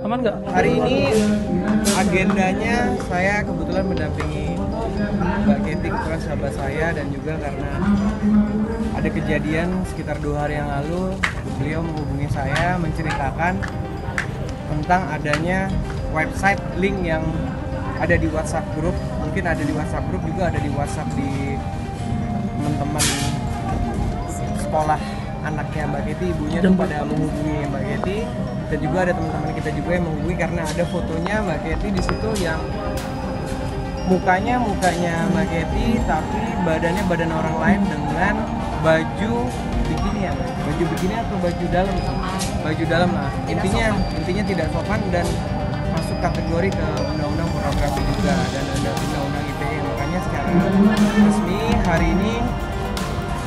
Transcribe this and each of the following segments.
Aman nggak? Hari ini agendanya saya kebetulan mendampingi Mbak Kety, kebetulan sahabat saya, dan juga karena ada kejadian sekitar 2 hari yang lalu beliau menghubungi saya menceritakan tentang adanya website link yang ada di WhatsApp grup, mungkin ada di WhatsApp grup juga ada di WhatsApp di teman-teman sekolah anaknya Mbak Kety, ibunya tuh pada menghubungi Mbak Kety, dan juga ada teman-teman kita juga yang menghubungi karena ada fotonya Mbak Kety di situ yang mukanya Mbak Kety tapi badannya badan orang lain dengan baju bikini ya, baju bikini atau baju dalam? Baju dalam lah. Intinya tidak sopan dan masuk kategori ke undang-undang pornografi juga dan ada undang-undang ITE. Makanya secara resmi hari ini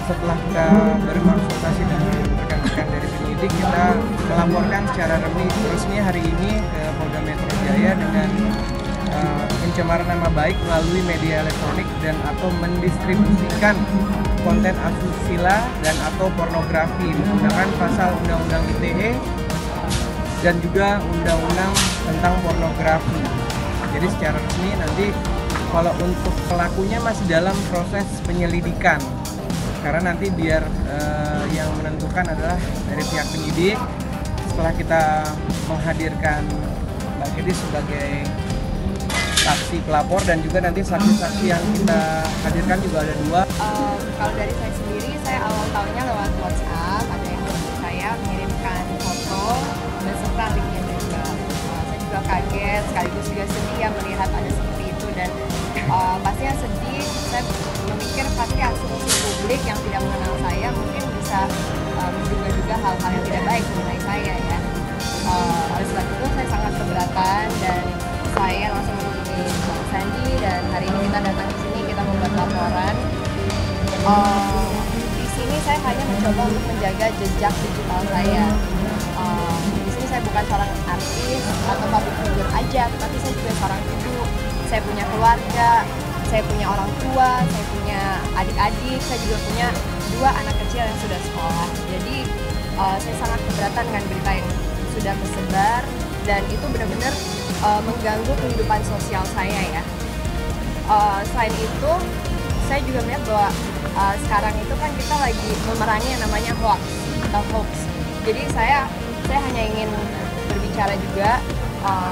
setelah kita berkonsultasi dengan rekan-rekan dari penyidik, kita melaporkan secara resmi hari ini ke Polda Metro Jaya dengan pencemaran nama baik melalui media elektronik dan atau mendistribusikan konten asusila dan atau pornografi menggunakan pasal undang-undang ITE dan juga undang-undang tentang pornografi. Jadi secara resmi nanti kalau untuk pelakunya masih dalam proses penyelidikan, karena nanti biar yang menentukan adalah dari pihak penyidik setelah kita menghadirkan Mbak Kety sebagai saksi pelapor dan juga nanti saksi-saksi yang kita hadirkan juga ada 2. Kalau dari saya sendiri, saya awal tahunya lewat WhatsApp, ada yang saya mengirimkan foto beserta linknya juga. Saya juga kaget, sekaligus juga sedih ya melihat ada seperti itu, dan pastinya sedih. Saya memikir pasti asumsi publik yang tidak mengenal saya mungkin bisa menduga-duga hal-hal yang tidak baik mengenai saya ya. Oleh sebab itu saya sangat keberatan dan saya langsung menghubungi Bang Sandi, dan hari ini kita datang ke sini, kita membuat laporan. Di sini saya hanya mencoba untuk menjaga jejak digital saya. Di sini saya bukan seorang artis atau public figure aja, tapi saya juga seorang ibu. Saya punya keluarga, saya punya orang tua, saya punya adik-adik, saya juga punya 2 anak kecil yang sudah sekolah. Jadi saya sangat keberatan dengan berita yang sudah tersebar, dan itu benar-benar mengganggu kehidupan sosial saya ya. Selain itu, saya juga melihat bahwa sekarang itu kan kita lagi memerangi yang namanya hoax. Jadi saya hanya ingin berbicara juga,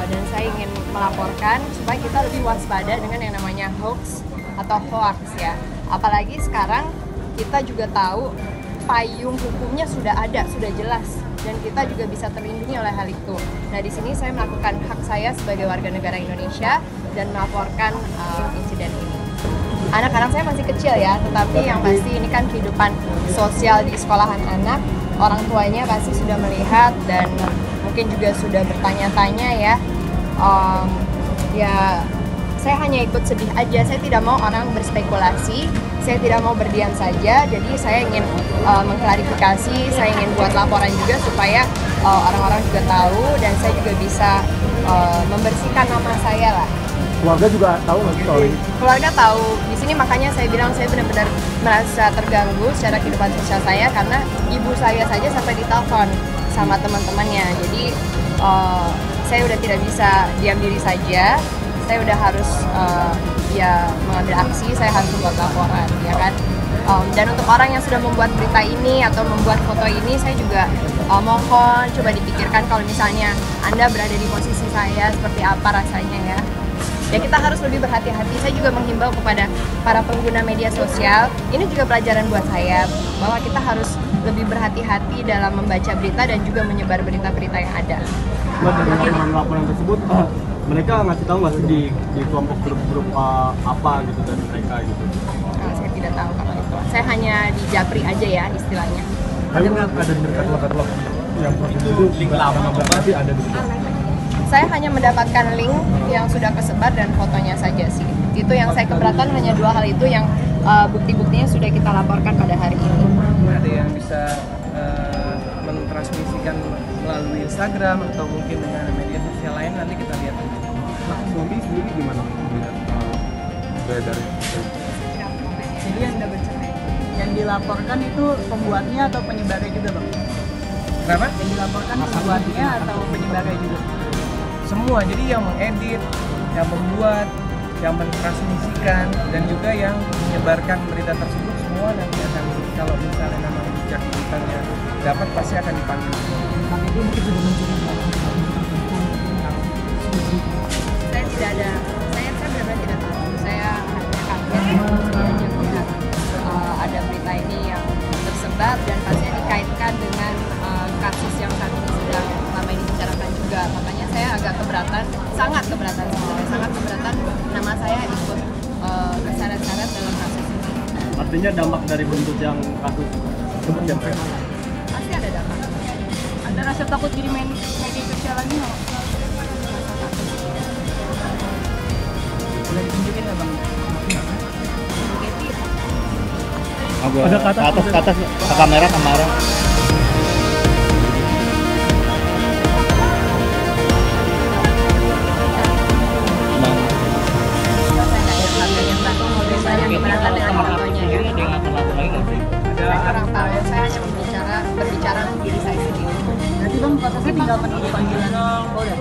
dan saya ingin melaporkan supaya kita lebih waspada dengan yang namanya hoax atau hoax ya. Apalagi sekarang kita juga tahu payung hukumnya sudah ada, sudah jelas, dan kita juga bisa terlindungi oleh hal itu. Nah, di sini saya melakukan hak saya sebagai warga negara Indonesia dan melaporkan insiden ini. Anak-anak saya masih kecil ya, tetapi yang pasti ini kan kehidupan sosial di sekolahan anak. Orang tuanya pasti sudah melihat dan mungkin juga sudah bertanya-tanya ya. Ya, saya hanya ikut sedih aja. Saya tidak mau orang berspekulasi, saya tidak mau berdiam saja. Jadi saya ingin mengklarifikasi, saya ingin buat laporan juga supaya orang-orang juga tahu, dan saya juga bisa membersihkan nama saya lah. Keluarga juga tahu nggak soal ini? Keluarga tahu. Di sini makanya saya bilang saya benar-benar merasa terganggu secara kehidupan sosial saya, karena ibu saya saja sampai ditelepon sama teman-temannya. Jadi saya udah tidak bisa diam diri saja. Saya udah harus ya mengambil aksi, saya harus membuat laporan ya kan. Dan untuk orang yang sudah membuat berita ini atau membuat foto ini, saya juga mohon coba dipikirkan kalau misalnya Anda berada di posisi saya, seperti apa rasanya ya. Ya, kita harus lebih berhati-hati. Saya juga menghimbau kepada para pengguna media sosial, ini juga pelajaran buat saya, bahwa kita harus lebih berhati-hati dalam membaca berita dan juga menyebar berita-berita yang ada. Dari laporan tersebut, mereka ngasih tahu nggak di kelompok grup-grup apa gitu dari mereka gitu? Nah, saya tidak tahu kalau itu. Saya hanya di Japri aja ya istilahnya. Tapi ada di katalog yang itu link lama berarti ada di situ. Saya hanya mendapatkan link yang sudah kesebar dan fotonya saja sih. Itu yang saya keberatan, hanya 2 hal itu yang bukti-buktinya sudah kita laporkan pada hari ini. Ada yang bisa mentransmisikan melalui Instagram atau mungkin dengan media sosial lain, nanti kita lihat. Nah, Zombie sendiri gimana melihat beredar? Jadi yang dilaporkan itu pembuatnya atau penyebarnya juga, Bang? Kenapa? Yang dilaporkan pembuatnya atau penyebarnya juga? semua. Jadi yang mengedit, yang membuat, yang mentransmisikan, dan juga yang menyebarkan berita tersebut semua nanti akan, kalau misalnya nama jejak digitalnya dapat, pasti akan dipanggil. Saya tidak ada, saya benar-benar tidak tahu. Saya hanya kaget aja melihat ada berita ini yang tersebar dan pastinya dikaitkan dengan kasus yang saat ini sedang lama dibicarakan juga. Makanya saya agak keberatan, sangat keberatan sebenarnya, sangat keberatan nama saya ikut terseret-seret dalam kasus ini. Artinya dampak dari bentuk yang kasus seperti apa? Pasti ada dampak. Ada rasa takut jadi media sosial lagi nggak? Boleh ditunjukin nggak Bang? Ada ke atas, ke kamera. Saya kurang tahu, saya hanya berbicara untuk diri saya sendiri. Berarti Bang, batasnya tinggal menunggu panggilan Polda?